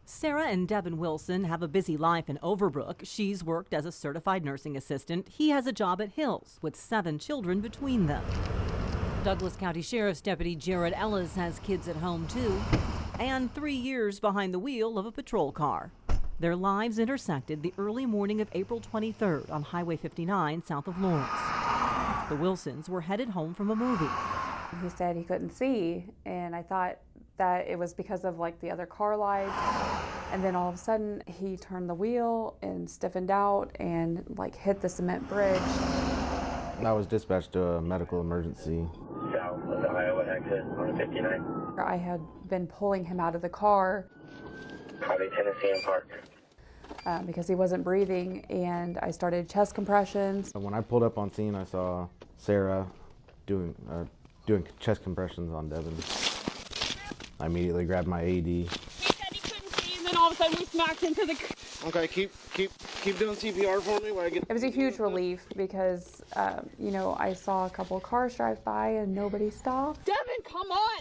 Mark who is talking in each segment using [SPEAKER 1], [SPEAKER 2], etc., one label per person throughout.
[SPEAKER 1] Sarah and Devin Wilson have a busy life in Overbrook. She's worked as a certified nursing assistant. He has a job at Hills with 7 children between them. Douglas County Sheriff's Deputy Jared Ellis has kids at home too, and 3 years behind the wheel of a patrol car. Their lives intersected the early morning of April 23rd on Highway 59 south of Lawrence. The Wilsons were headed home from a movie.
[SPEAKER 2] He said he couldn't see, and I thought that it was because of like the other car lights. And then all of a sudden he turned the wheel and stiffened out and like hit the cement bridge.
[SPEAKER 3] I was dispatched to a medical emergency.
[SPEAKER 4] South of the Iowa exit on 59.
[SPEAKER 2] I had been pulling him out of the car.
[SPEAKER 4] Highway Tennessee and Park.
[SPEAKER 2] Because he wasn't breathing, and I started chest compressions.
[SPEAKER 3] When I pulled up on scene, I saw Sarah doing chest compressions on Devin. I immediately grabbed my AD.
[SPEAKER 5] He said he couldn't see, and then all of a sudden we smacked into the...
[SPEAKER 6] Okay, keep doing CPR for me while I get...
[SPEAKER 2] It was a huge relief because, you know, I saw a couple of cars drive by and nobody stopped.
[SPEAKER 5] Devin, come on!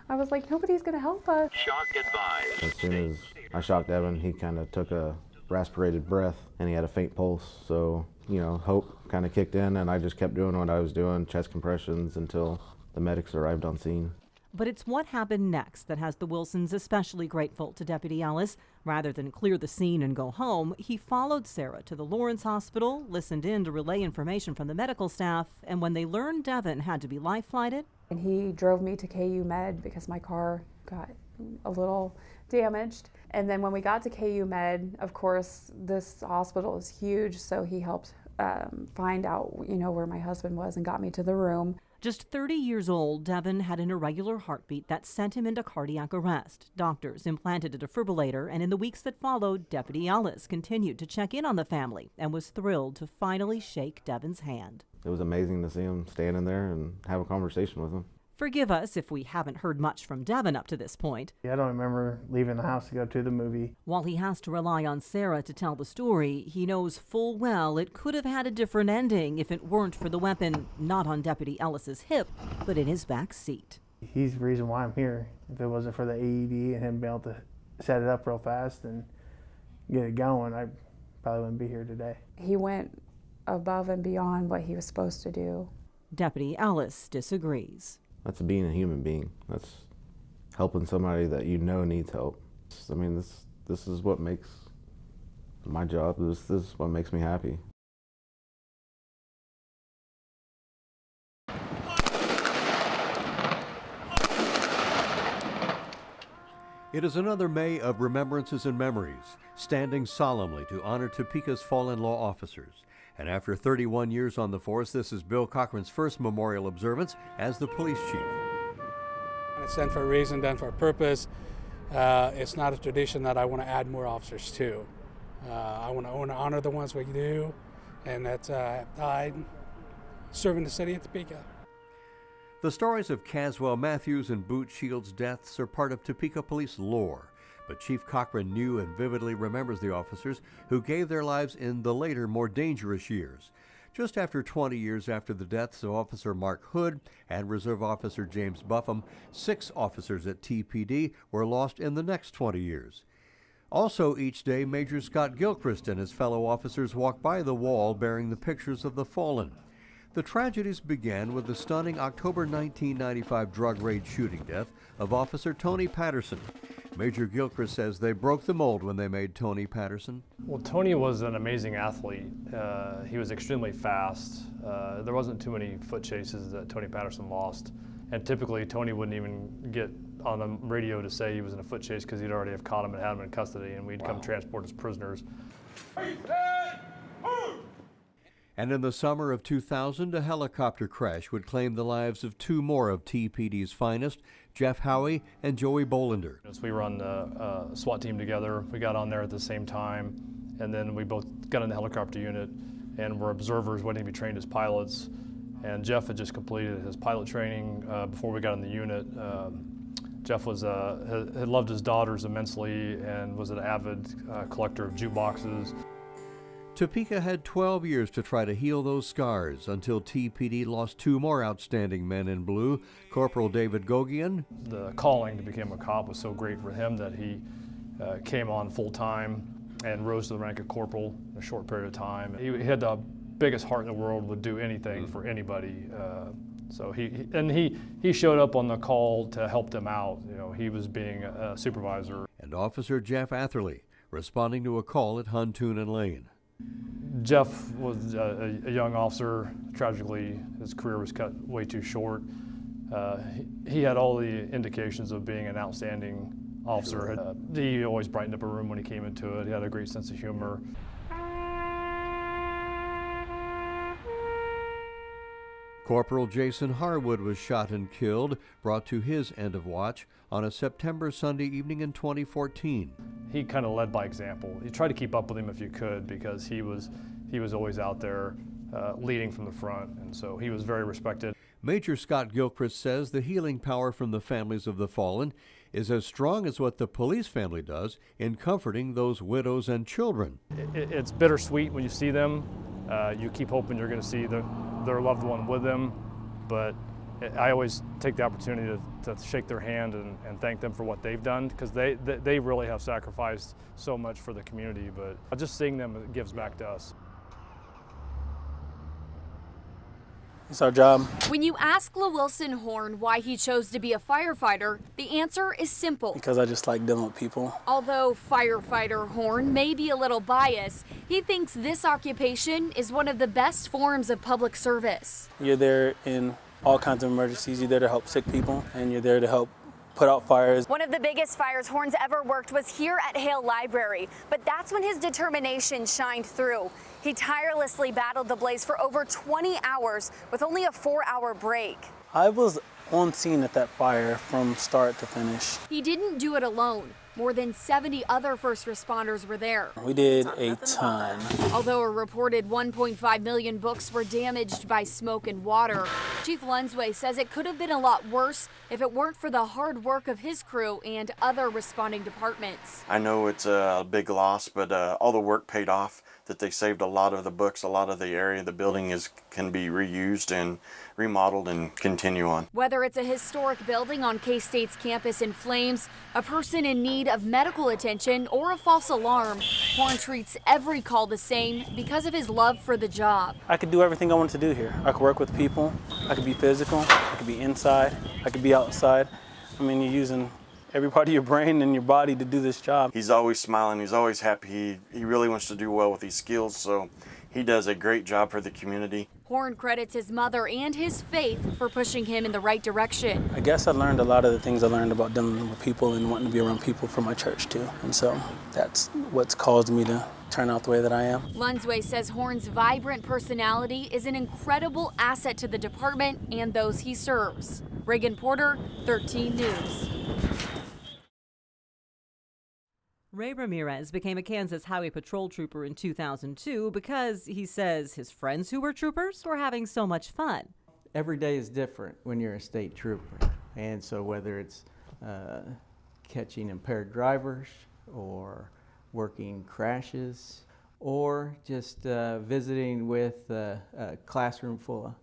[SPEAKER 2] I was like, nobody's gonna help us.
[SPEAKER 4] Shock advised.
[SPEAKER 3] As soon as I shocked Devin, he kind of took a respirated breath and he had a faint pulse. So, you know, hope kind of kicked in, and I just kept doing what I was doing, chest compressions, until the medics arrived on scene.
[SPEAKER 1] But it's what happened next that has the Wilsons especially grateful to Deputy Ellis. Rather than clear the scene and go home, he followed Sarah to the Lawrence Hospital, listened in to relay information from the medical staff, and when they learned Devin had to be life-flighted...
[SPEAKER 2] And he drove me to KU Med because my car got a little damaged. And then when we got to KU Med, of course, this hospital is huge, so he helped find out, you know, where my husband was and got me to the room.
[SPEAKER 1] Just 30 years old, Devin had an irregular heartbeat that sent him into cardiac arrest. Doctors implanted a defibrillator, and in the weeks that followed, Deputy Ellis continued to check in on the family and was thrilled to finally shake Devin's hand.
[SPEAKER 3] It was amazing to see him standing there and have a conversation with him.
[SPEAKER 1] Forgive us if we haven't heard much from Devin up to this point.
[SPEAKER 7] Yeah, I don't remember leaving the house to go to the movie.
[SPEAKER 1] While he has to rely on Sarah to tell the story, he knows full well it could have had a different ending if it weren't for the weapon not on Deputy Ellis's hip, but in his back seat.
[SPEAKER 7] He's the reason why I'm here. If it wasn't for the AED and him being able to set it up real fast and get it going, I probably wouldn't be here today.
[SPEAKER 2] He went above and beyond what he was supposed to do.
[SPEAKER 1] Deputy Ellis disagrees.
[SPEAKER 3] That's being a human being. That's helping somebody that you know needs help. I mean, this is what makes my job. This is what makes me happy.
[SPEAKER 8] It is another May of remembrances and memories, standing solemnly to honor Topeka's fallen law officers. And after 31 years on the force, this is Bill Cochran's first memorial observance as the police chief.
[SPEAKER 9] It's done for a reason, done for a purpose. It's not a tradition that I want to add more officers to. I want to honor the ones we do, and that's I serving the city of Topeka.
[SPEAKER 8] The stories of Caswell Matthews and Boot Shields' deaths are part of Topeka police lore. But Chief Cochran knew and vividly remembers the officers who gave their lives in the later, more dangerous years. Just after 20 years after the deaths of Officer Mark Hood and Reserve Officer James Buffum, 6 officers at TPD were lost in the next 20 years. Also each day, Major Scott Gilchrist and his fellow officers walked by the wall bearing the pictures of the fallen. The tragedies began with the stunning October 1995 drug raid shooting death of Officer Tony Patterson. Major Gilchrist says they broke the mold when they made Tony Patterson.
[SPEAKER 10] Well, Tony was an amazing athlete. He was extremely fast. There wasn't too many foot chases that Tony Patterson lost. And typically, Tony wouldn't even get on the radio to say he was in a foot chase because he'd already have caught him and had him in custody, and we'd come transport as prisoners.
[SPEAKER 8] And in the summer of 2000, a helicopter crash would claim the lives of 2 more of TPD's finest, Jeff Howie and Joey Bolander.
[SPEAKER 10] So we were on the SWAT team together. We got on there at the same time, and then we both got in the helicopter unit and were observers waiting to be trained as pilots. And Jeff had just completed his pilot training before we got in the unit. Jeff was had loved his daughters immensely and was an avid collector of jukeboxes.
[SPEAKER 8] Topeka had 12 years to try to heal those scars until TPD lost 2 more outstanding men in blue, Corporal David Gogian.
[SPEAKER 10] The calling to become a cop was so great for him that he came on full time and rose to the rank of corporal in a short period of time. He had the biggest heart in the world, would do anything for anybody. So he showed up on the call to help them out. You know, he was being a supervisor.
[SPEAKER 8] And Officer Jeff Atherley responding to a call at Huntoon and Lane.
[SPEAKER 10] Jeff was a young officer. Tragically, his career was cut way too short. He had all the indications of being an outstanding officer. He always brightened up a room when he came into it. He had a great sense of humor.
[SPEAKER 8] Corporal Jason Harwood was shot and killed, brought to his end of watch on a September Sunday evening in 2014.
[SPEAKER 10] He kind of led by example. You tried to keep up with him if you could, because he was always out there leading from the front, and so he was very respected.
[SPEAKER 8] Major Scott Gilchrist says the healing power from the families of the fallen is as strong as what the police family does in comforting those widows and children.
[SPEAKER 10] It's bittersweet when you see them. You keep hoping you're going to see their loved one with them, but I always take the opportunity to shake their hand and thank them for what they've done, because they really have sacrificed so much for the community, but just seeing them gives back to us.
[SPEAKER 11] It's our job.
[SPEAKER 12] When you ask LaWilson Horn why he chose to be a firefighter, the answer is simple.
[SPEAKER 11] Because I just like dealing with people.
[SPEAKER 12] Although firefighter Horn may be a little biased, he thinks this occupation is one of the best forms of public service.
[SPEAKER 11] You're there in all kinds of emergencies. You're there to help sick people, and you're there to help put out fires.
[SPEAKER 12] One of the biggest fires Horn's ever worked was here at Hale Library, but that's when his determination shined through. He tirelessly battled the blaze for over 20 hours with only a 4-hour break.
[SPEAKER 11] I was on scene at that fire from start to finish.
[SPEAKER 12] He didn't do it alone. More than 70 other first responders were there.
[SPEAKER 11] We did a ton.
[SPEAKER 12] Although a reported 1.5 million books were damaged by smoke and water, Chief Lunsway says it could have been a lot worse if it weren't for the hard work of his crew and other responding departments.
[SPEAKER 13] I know it's a big loss, but all the work paid off, that they saved a lot of the books, a lot of the area. The building can be reused and remodeled and continue on.
[SPEAKER 12] Whether it's a historic building on K-State's campus in flames, a person in need of medical attention, or a false alarm, Horn treats every call the same because of his love for the job.
[SPEAKER 11] I could do everything I wanted to do here. I could work with people, I could be physical, I could be inside, I could be outside. I mean, you're using every part of your brain and your body to do this job.
[SPEAKER 13] He's always smiling, he's always happy. He really wants to do well with these skills, so he does a great job for the community.
[SPEAKER 12] Horn credits his mother and his faith for pushing him in the right direction.
[SPEAKER 11] I guess I learned a lot of the things I learned about dealing with people and wanting to be around people from my church too. And so that's what's caused me to turn out the way that I am.
[SPEAKER 12] Lunsway says Horn's vibrant personality is an incredible asset to the department and those he serves. Reagan Porter, 13 News.
[SPEAKER 1] Ray Ramirez became a Kansas Highway Patrol trooper in 2002 because, he says, his friends who were troopers were having so much fun.
[SPEAKER 14] Every day is different when you're a state trooper. And so whether it's catching impaired drivers or working crashes or just visiting with a classroom full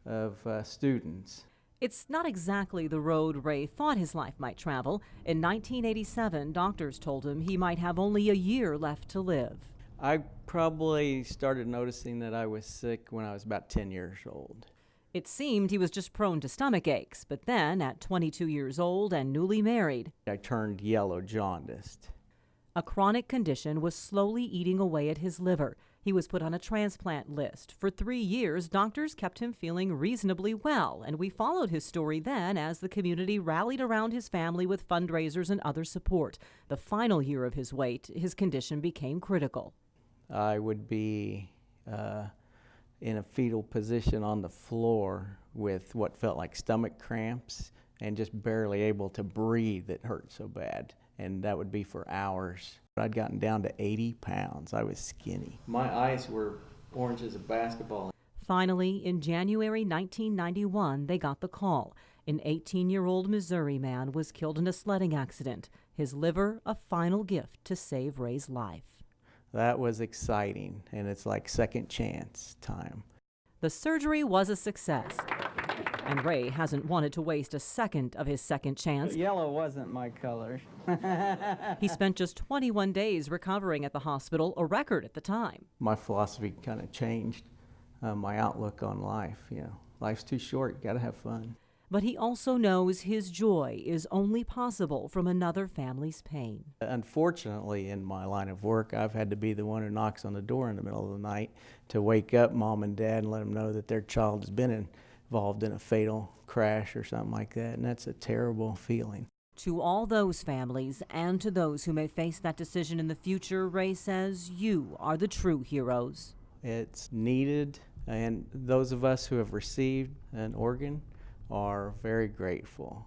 [SPEAKER 14] of students.
[SPEAKER 1] It's not exactly the road Ray thought his life might travel. In 1987, doctors told him he might have only a year left to live.
[SPEAKER 14] I probably started noticing that I was sick when I was about 10 years old.
[SPEAKER 1] It seemed he was just prone to stomach aches, but then, at 22 years old and newly married,
[SPEAKER 14] I turned yellow jaundiced.
[SPEAKER 1] A chronic condition was slowly eating away at his liver. He was put on a transplant list. For 3 years, doctors kept him feeling reasonably well, and we followed his story then as the community rallied around his family with fundraisers and other support. The final year of his wait, his condition became critical.
[SPEAKER 14] I would be in a fetal position on the floor with what felt like stomach cramps and just barely able to breathe. It hurt so bad, and that would be for hours. I'd gotten down to 80 pounds. I was skinny. My eyes were orange as a basketball.
[SPEAKER 1] Finally, in January 1991, they got the call. An 18-year-old Missouri man was killed in a sledding accident. His liver, a final gift to save Ray's life.
[SPEAKER 14] That was exciting, and it's like second chance time.
[SPEAKER 1] The surgery was a success. And Ray hasn't wanted to waste a second of his second chance.
[SPEAKER 14] Yellow wasn't my color.
[SPEAKER 1] He spent just 21 days recovering at the hospital, a record at the time.
[SPEAKER 14] My philosophy kind of changed, my outlook on life. You know, life's too short, you gotta have fun.
[SPEAKER 1] But he also knows his joy is only possible from another family's pain.
[SPEAKER 14] Unfortunately, in my line of work, I've had to be the one who knocks on the door in the middle of the night to wake up mom and dad and let them know that their child has been involved in a fatal crash or something like that, and that's a terrible feeling.
[SPEAKER 1] To all those families and to those who may face that decision in the future, Ray says you are the true heroes.
[SPEAKER 14] It's needed, and those of us who have received an organ are very grateful.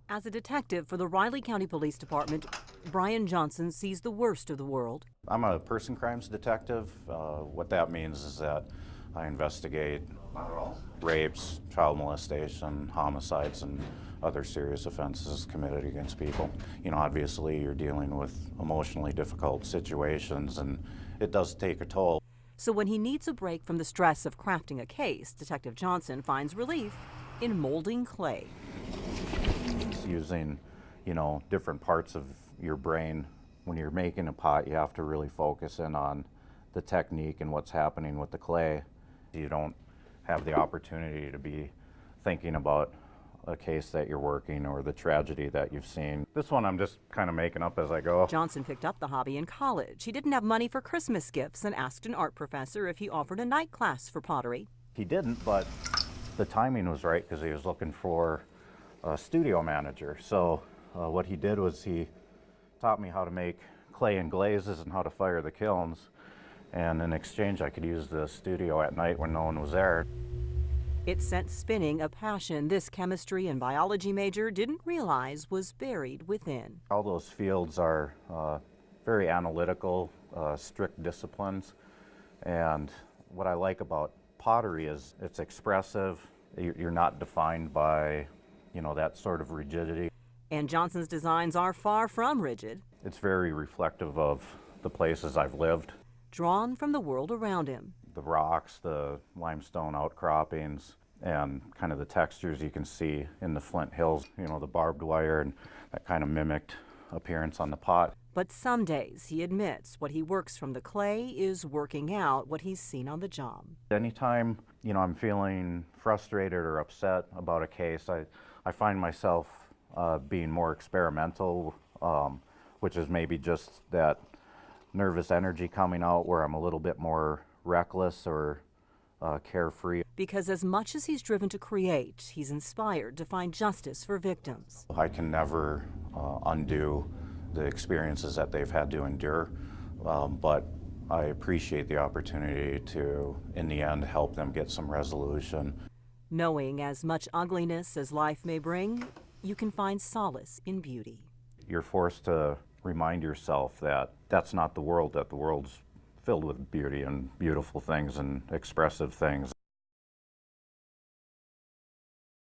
[SPEAKER 1] As a detective for the Riley County Police Department, Brian Johnson sees the worst of the world.
[SPEAKER 15] I'm a person crimes detective. What that means is that I investigate rapes, child molestation, homicides, and other serious offenses committed against people. You know, obviously you're dealing with emotionally difficult situations, and it does take a toll.
[SPEAKER 1] So when he needs a break from the stress of crafting a case, Detective Johnson finds relief in molding clay.
[SPEAKER 15] It's using, you know, different parts of your brain. When you're making a pot, you have to really focus in on the technique and what's happening with the clay. You don't have the opportunity to be thinking about a case that you're working or the tragedy that you've seen. This one I'm just kind of making up as I go.
[SPEAKER 1] Johnson picked up the hobby in college. He didn't have money for Christmas gifts and asked an art professor if he offered a night class for pottery.
[SPEAKER 15] He didn't, but the timing was right because he was looking for a studio manager. So what he did was he taught me how to make clay and glazes and how to fire the kilns. And in exchange, I could use the studio at night when no one was there.
[SPEAKER 1] It sent spinning a passion this chemistry and biology major didn't realize was buried within.
[SPEAKER 15] All those fields are very analytical, strict disciplines. And what I like about pottery is it's expressive. You're not defined by, you know, that sort of rigidity.
[SPEAKER 1] And Johnson's designs are far from rigid.
[SPEAKER 15] It's very reflective of the places I've lived.
[SPEAKER 1] Drawn from the world around him.
[SPEAKER 15] The rocks, the limestone outcroppings, and kind of the textures you can see in the Flint Hills, you know, the barbed wire and that kind of mimicked appearance on the pot.
[SPEAKER 1] But some days, he admits, what he works from the clay is working out what he's seen on the job.
[SPEAKER 15] Anytime, you know, I'm feeling frustrated or upset about a case, I find myself being more experimental, which is maybe just that nervous energy coming out where I'm a little bit more reckless or carefree.
[SPEAKER 1] Because as much as he's driven to create, he's inspired to find justice for victims.
[SPEAKER 15] I can never undo the experiences that they've had to endure, but I appreciate the opportunity to, in the end, help them get some resolution.
[SPEAKER 1] Knowing as much ugliness as life may bring, you can find solace in beauty.
[SPEAKER 15] You're forced to remind yourself that that's not the world, that the world's filled with beauty and beautiful things and expressive things.